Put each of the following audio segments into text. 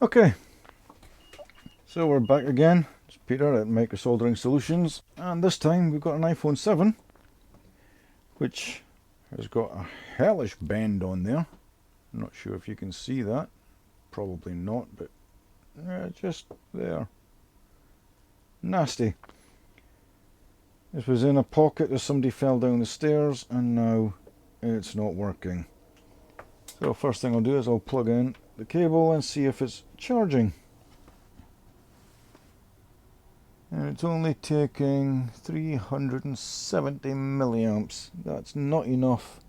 Okay, so we're back again. It's Peter at Micro Soldering Solutions, and this time we've got an iPhone 7, which has got a hellish bend on there. I'm not sure if you can see that. Probably not, but just there. Nasty. This was in a pocket as somebody fell down the stairs, and now it's not working. So first thing I'll do is I'll plug in the cable and see if it's charging. And it's only taking 370 milliamps. That's not enough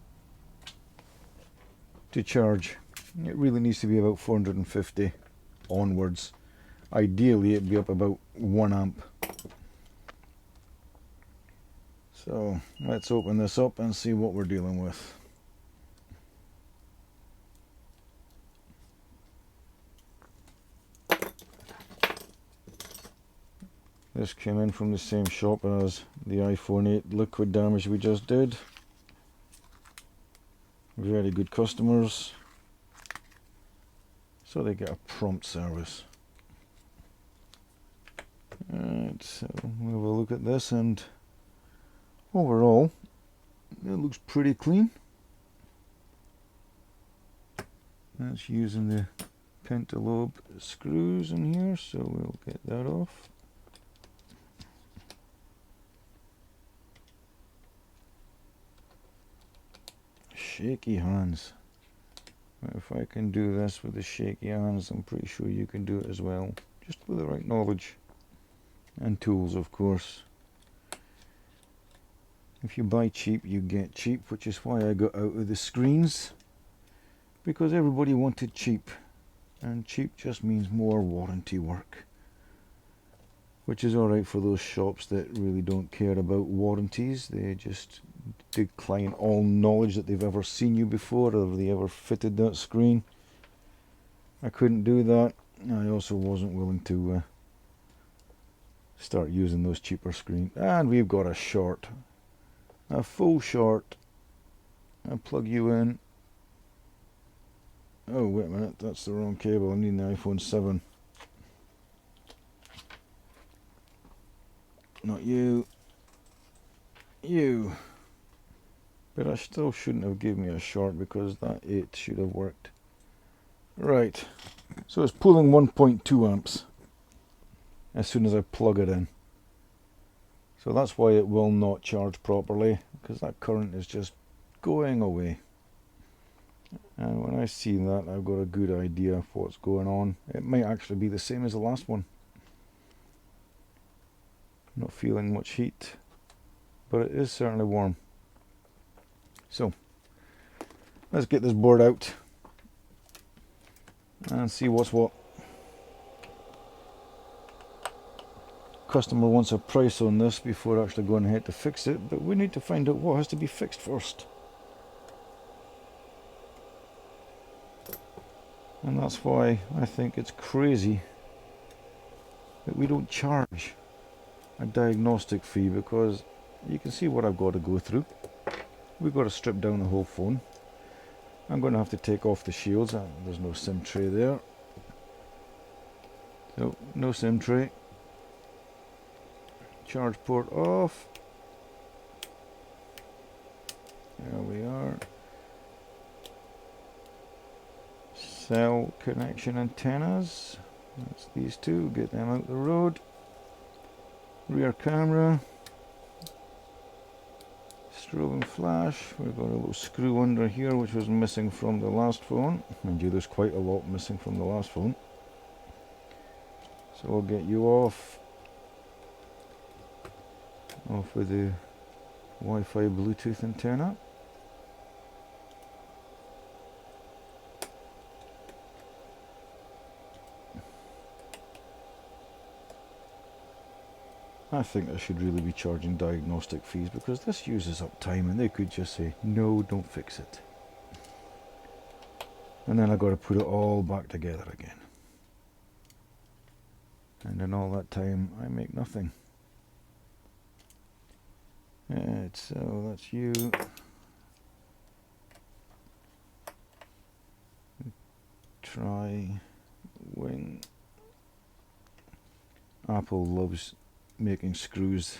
to charge. It really needs to be about 450 onwards. Ideally it'd be up about 1 amp. So let's open this up and see what we're dealing with. This came in from the same shop as the iPhone 8 liquid damage we just did. Very good customers, so they get a prompt service. Alright, so we'll have a look at this, and overall it looks pretty clean. That's using the pentalobe screws in here, so we'll get that off. Shaky hands. If I can do this with the shaky hands, I'm pretty sure you can do it as well. Just with the right knowledge and tools, of course. If you buy cheap, you get cheap, which is why I got out of the screens, because everybody wanted cheap, and cheap just means more warranty work, which is alright for those shops that really don't care about warranties. They just decline all knowledge that they've ever seen you before, or they ever fitted that screen. I couldn't do that. I also wasn't willing to start using those cheaper screens. And we've got a short, a full short. I'll plug you in. Oh wait a minute, that's the wrong cable. I need the iPhone 7. Not you. You. But I still shouldn't have given me a short, because that 8 should have worked. Right, so it's pulling 1.2 amps as soon as I plug it in. So that's why it will not charge properly, because that current is just going away. And when I see that, I've got a good idea of what's going on. It might actually be the same as the last one. Not feeling much heat, but it is certainly warm. So let's get this board out and see what's what. Customer wants a price on this before actually going ahead to fix it, but we need to find out what has to be fixed first. And that's why I think it's crazy that we don't charge a diagnostic fee, because you can see what I've got to go through. We've got to strip down the whole phone. I'm going to have to take off the shields. There's no SIM tray there. So, no SIM tray. Charge port off. There we are. Cell connection antennas. That's these two. Get them out the road. Rear camera. Strobe and flash. We've got a little screw under here which was missing from the last phone. Mind you, there's quite a lot missing from the last phone. So I'll get you off with the Wi-Fi Bluetooth antenna. I think I should really be charging diagnostic fees, because this uses up time, and they could just say, no, don't fix it. And then I've got to put it all back together again. And in all that time, I make nothing. Right, so that's you. Try when Apple loves making screws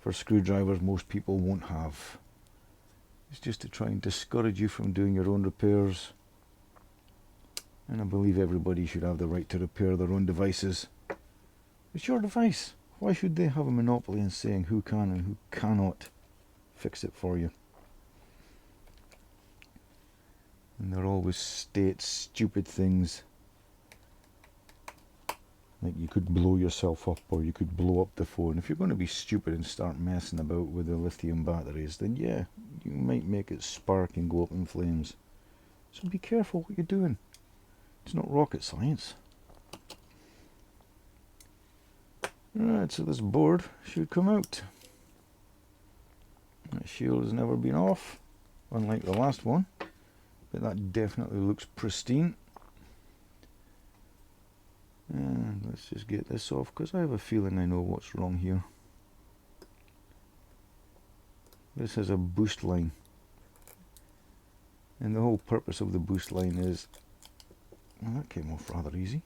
for screwdrivers most people won't have. It's just to try and discourage you from doing your own repairs. And I believe everybody should have the right to repair their own devices. It's your device. Why should they have a monopoly in saying who can and who cannot fix it for you? And they'll always state stupid things. Like you could blow yourself up or you could blow up the phone. If you're going to be stupid and start messing about with the lithium batteries, then yeah, you might make it spark and go up in flames. So be careful what you're doing. It's not rocket science. Right, so this board should come out. That shield has never been off, unlike the last one, but that definitely looks pristine. And let's just get this off because I have a feeling I know what's wrong here. This has a boost line, and the whole purpose of the boost line is, well, that came off rather easy.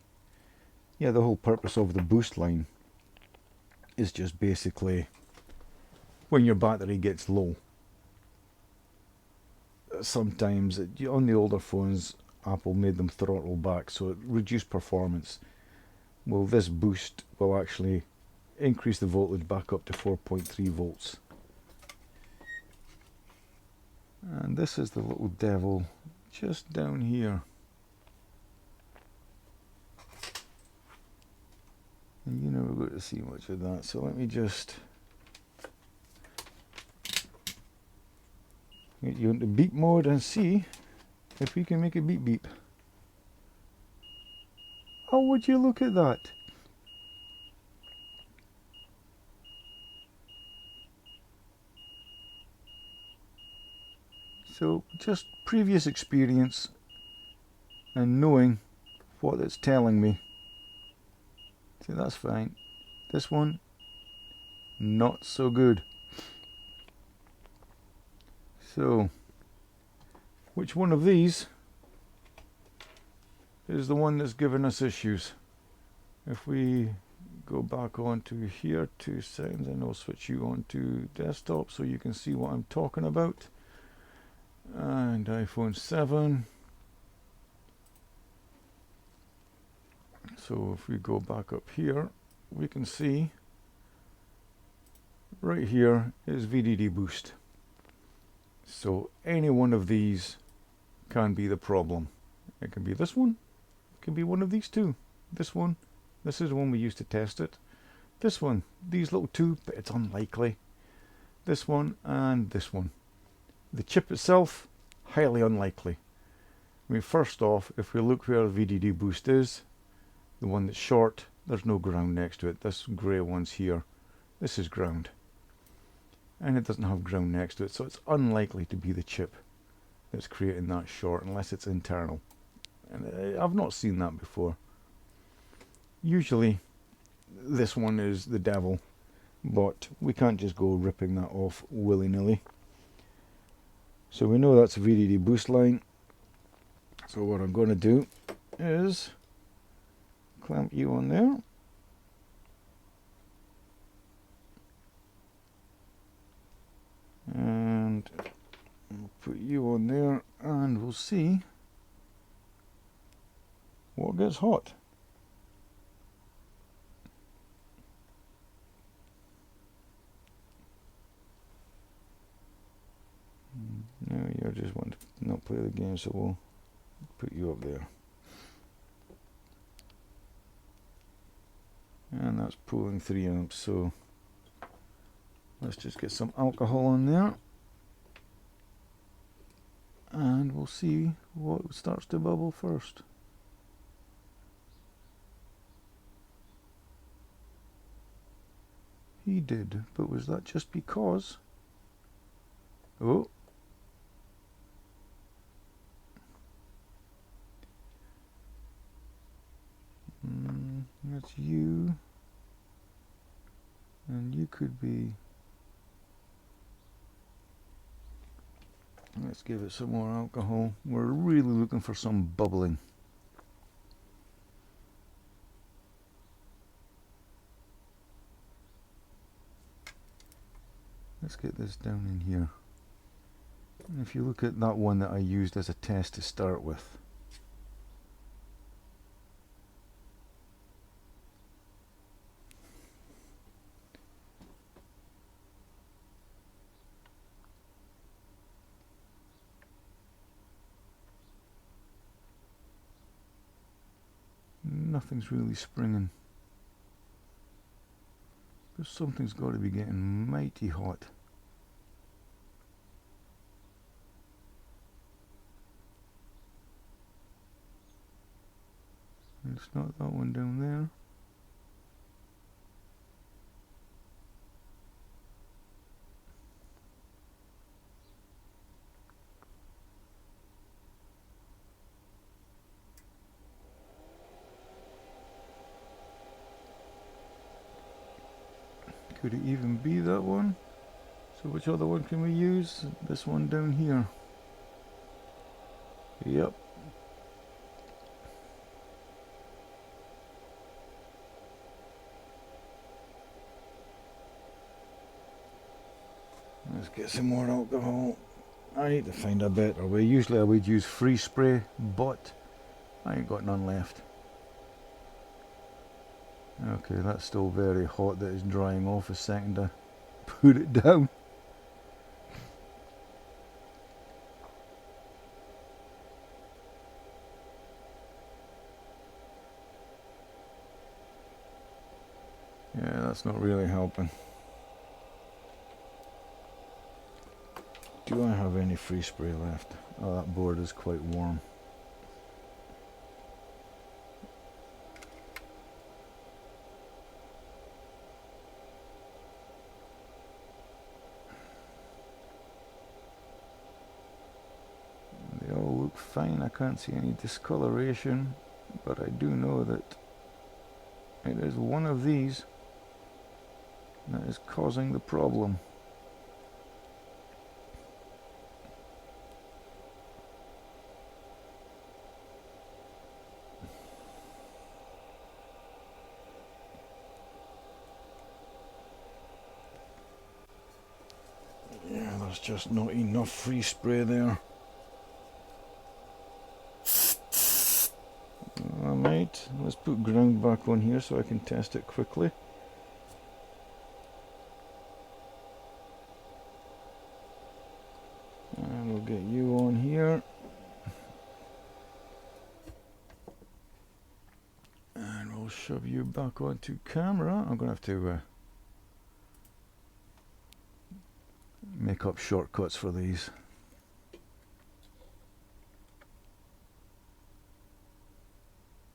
Yeah, the whole purpose of the boost line is just basically when your battery gets low. Sometimes on the older phones, Apple made them throttle back so it reduced performance. Well, this boost will actually increase the voltage back up to 4.3 volts. And this is the little devil just down here. And you never got to see much of that, so let me just get you into beep mode and see if we can make a beep beep. Oh, would you look at that? So just previous experience and knowing what it's telling me. See, that's fine. This one, not so good. So, which one of these is the one that's given us issues? If we go back onto here 2 seconds, and I'll switch you onto desktop so you can see what I'm talking about. And iPhone 7. So if we go back up here, we can see right here is VDD boost. So any one of these can be the problem. It can be this one, it can be one of these two. This one, this is the one we used to test it. This one, these little two, but it's unlikely. This one and this one. The chip itself, highly unlikely. I mean, first off, if we look where the VDD boost is, the one that's short, there's no ground next to it. This grey one's here. This is ground. And it doesn't have ground next to it, so it's unlikely to be the chip that's creating that short unless it's internal. And I've not seen that before. Usually this one is the devil, but we can't just go ripping that off willy-nilly. So we know that's a VDD boost line. So what I'm going to do is clamp you on there. And we'll put you on there and we'll see what gets hot. No, you just want to not play the game, so we'll put you up there. And that's pulling 3 amps, so let's just get some alcohol on there. And we'll see what starts to bubble first. He did, but was that just because? Oh. That's you. And you could be... Let's give it some more alcohol. We're really looking for some bubbling. let's get this down in here. And if you look at that one that I used as a test to start with, nothing's really springing. But something's got to be getting mighty hot. It's not that one down there. Could it even be that one? So which other one can we use? This one down here. Yep. Let's get some more alcohol. I need to find a better way. Usually I would use free spray, but I ain't got none left. Okay, that's still very hot. That is drying off. A second to put it down. Yeah, that's not really helping. Do I have any free spray left? Oh, that board is quite warm. They all look fine. I can't see any discoloration, but I do know that it is one of these that is causing the problem. Yeah, there's just not enough free spray there. Alright, let's put ground back on here so I can test it quickly. And we'll get you on here. And we'll shove you back onto camera. I'm going to have to make up shortcuts for these.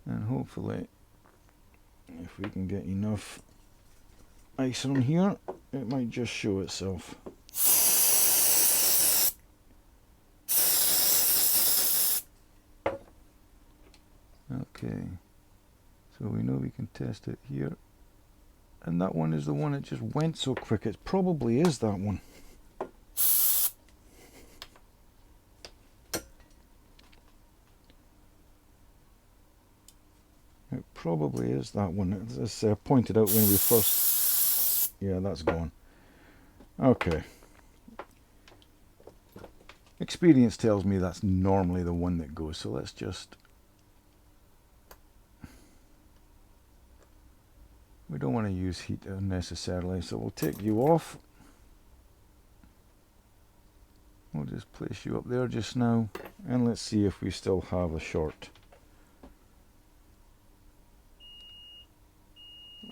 And hopefully, if we can get enough ice on here, it might just show itself. Okay, so we know we can test it here. And that one is the one that just went so quick. It probably is that one. It probably is that one. As I pointed out when we first... Yeah, that's gone. Okay. Experience tells me that's normally the one that goes, so let's just... We don't want to use heat unnecessarily, so we'll take you off. We'll just place you up there just now, and let's see if we still have a short.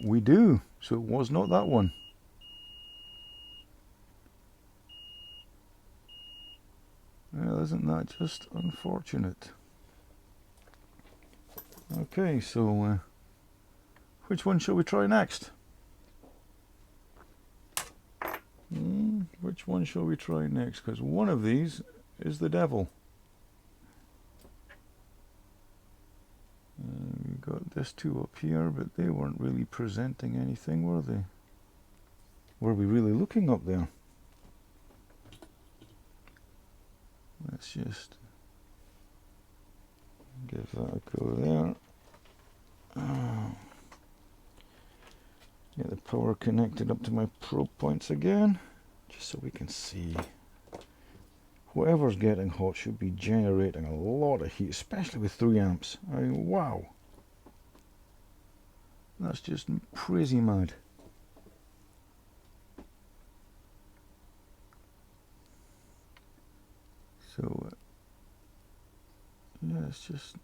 We do, so it was not that one. Well, isn't that just unfortunate? Okay, so which one shall we try next? Which one shall we try next? Because one of these is the devil. We got this two up here, but they weren't really presenting anything, were they? Were we really looking up there? Let's just give that a go there. Get the power connected up to my probe points again. Just so we can see. Whatever's getting hot should be generating a lot of heat, especially with 3 amps. I mean, wow. That's just crazy mad. So, yeah, it's just,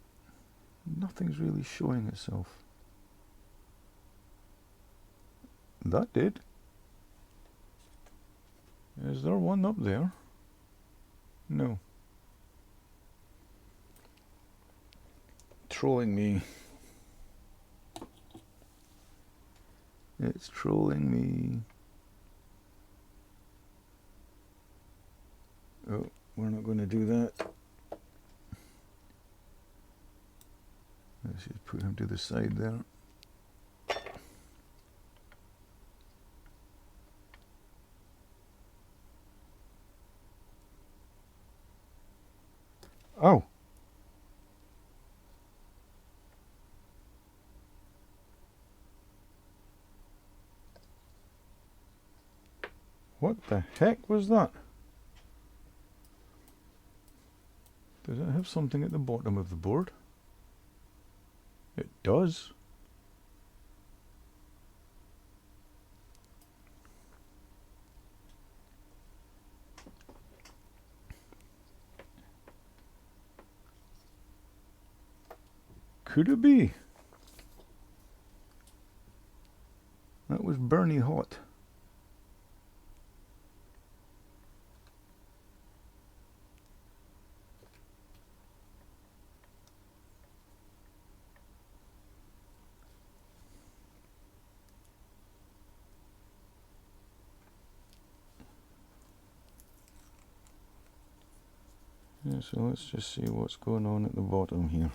nothing's really showing itself. That did. Is there one up there? No. Trolling me. It's trolling me. Oh, we're not going to do that. Let's just put him to the side there. Oh! What the heck was that? Does it have something at the bottom of the board? It does. Could it be? That was Bernie hot. Yeah, so let's just see what's going on at the bottom here.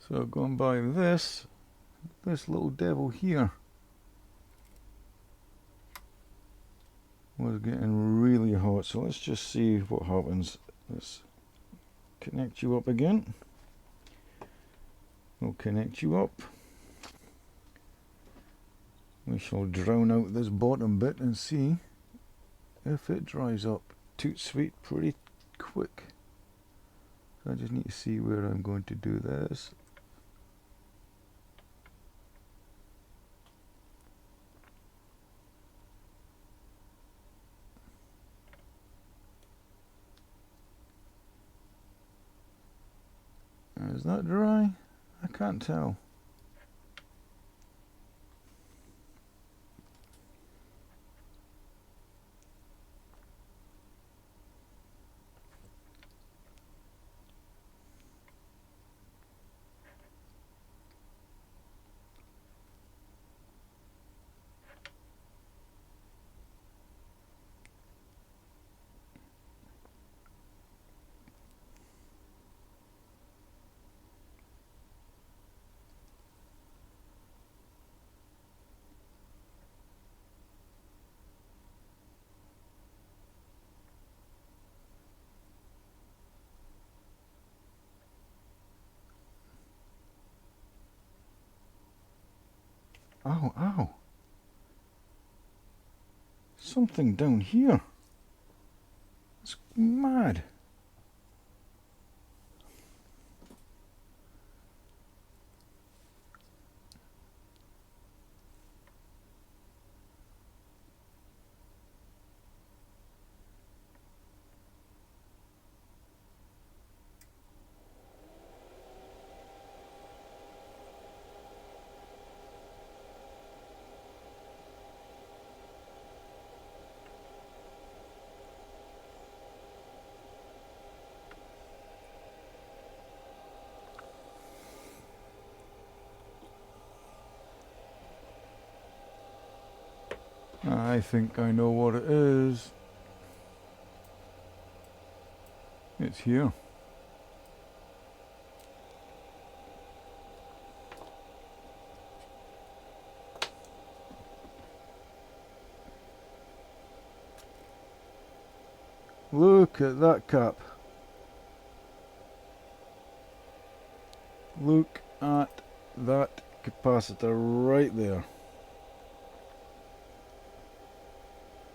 So going by this little devil here was getting really hot. So let's just see what happens. Let's connect you up again. We'll connect you up. We shall drown out this bottom bit and see if it dries up. Toot sweet pretty quick. So I just need to see where I'm going to do this. Is that dry? I can't tell. Ow, ow. Something down here. It's mad. I think I know what it is. It's here. Look at that cap. Look at that capacitor right there.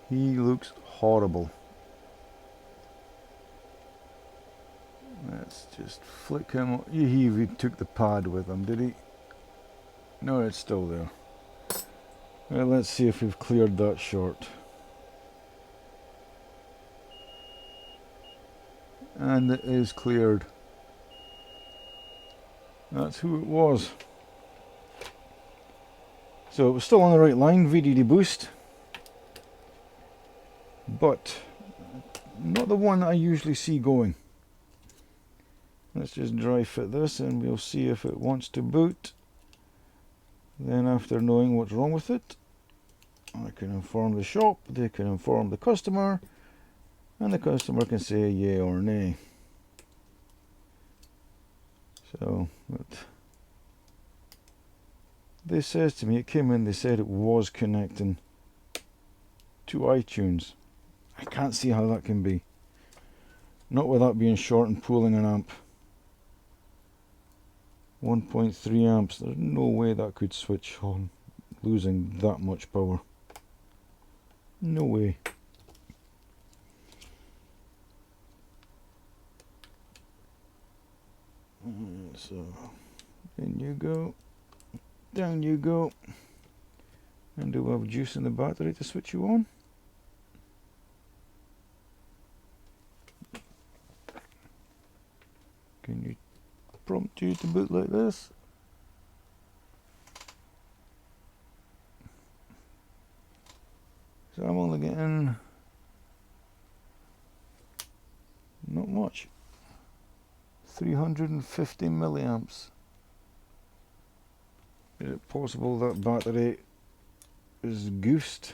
He looks horrible. Let's just flick him. He even took the pad with him, did he? No, it's still there. Well, let's see if we've cleared that short. And it is cleared. That's who it was. So it was still on the right line, VDD boost. But not the one that I usually see going. Let's just dry fit this and we'll see if it wants to boot. Then after knowing what's wrong with it, I can inform the shop, they can inform the customer, and the customer can say yay or nay. So, but they says to me, it came in, they said it was connecting to iTunes. I can't see how that can be. Not without being short and pulling an amp. 1.3 amps, there's no way that could switch on losing that much power. No way. So, in you go, down you go. And do we have juice in the battery to switch you on? Can you prompt you to boot like this? So I'm only getting not much. 350 milliamps. Is it possible that battery is goosed?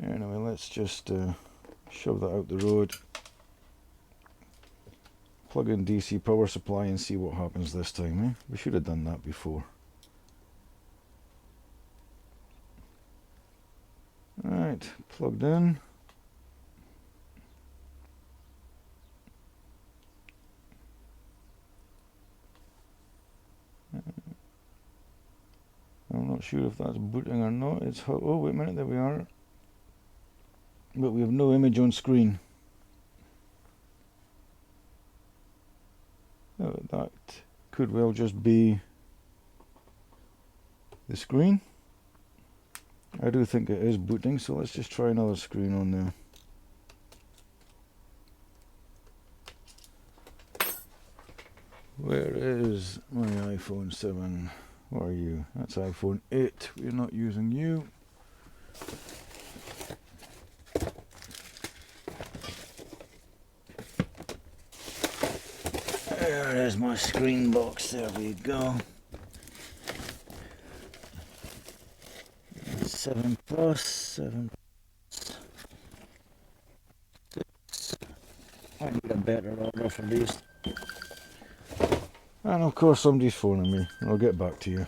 Anyway, let's just shove that out the road. Plug in DC power supply and see what happens this time, eh? We should have done that before. Right, plugged in. I'm not sure if that's booting or not. It's oh wait a minute, there we are. But we have no image on screen. Oh, that could well just be the screen. I do think it is booting, so let's just try another screen on there. Where is my iPhone 7? Where are you? That's iPhone 8. We're not using you. There is my screen box. There we go. 7 plus, 7 plus 6. I need a better order for these. And of course somebody's phoning me. I'll get back to you.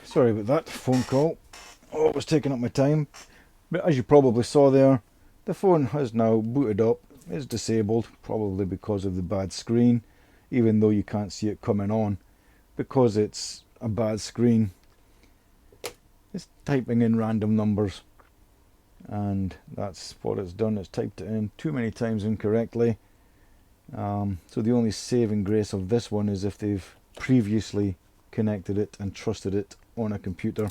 Sorry about that phone call. Oh, it was taking up my time. But as you probably saw there, the phone has now booted up. It's disabled, probably because of the bad screen, even though you can't see it coming on. Because it's a bad screen, it's typing in random numbers. And that's what it's done. It's typed it in too many times incorrectly. So the only saving grace of this one is if they've previously connected it and trusted it on a computer,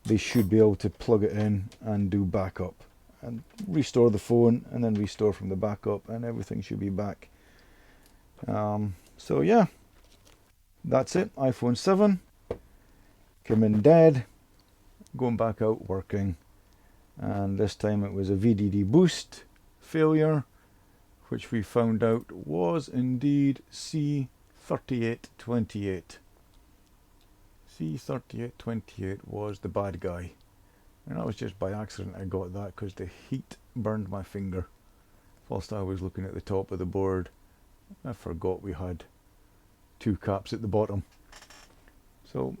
they should be able to plug it in and do backup and restore the phone and then restore from the backup, and everything should be back. So yeah, that's it. iPhone 7 came in dead, going back out working, and this time it was a VDD boost failure, which we found out was indeed C3828. C3828 was the bad guy. And that was just by accident I got that, because the heat burned my finger whilst I was looking at the top of the board. I forgot we had two caps at the bottom. So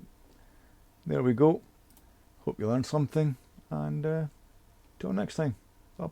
there we go. Hope you learned something, and till next time. Bye.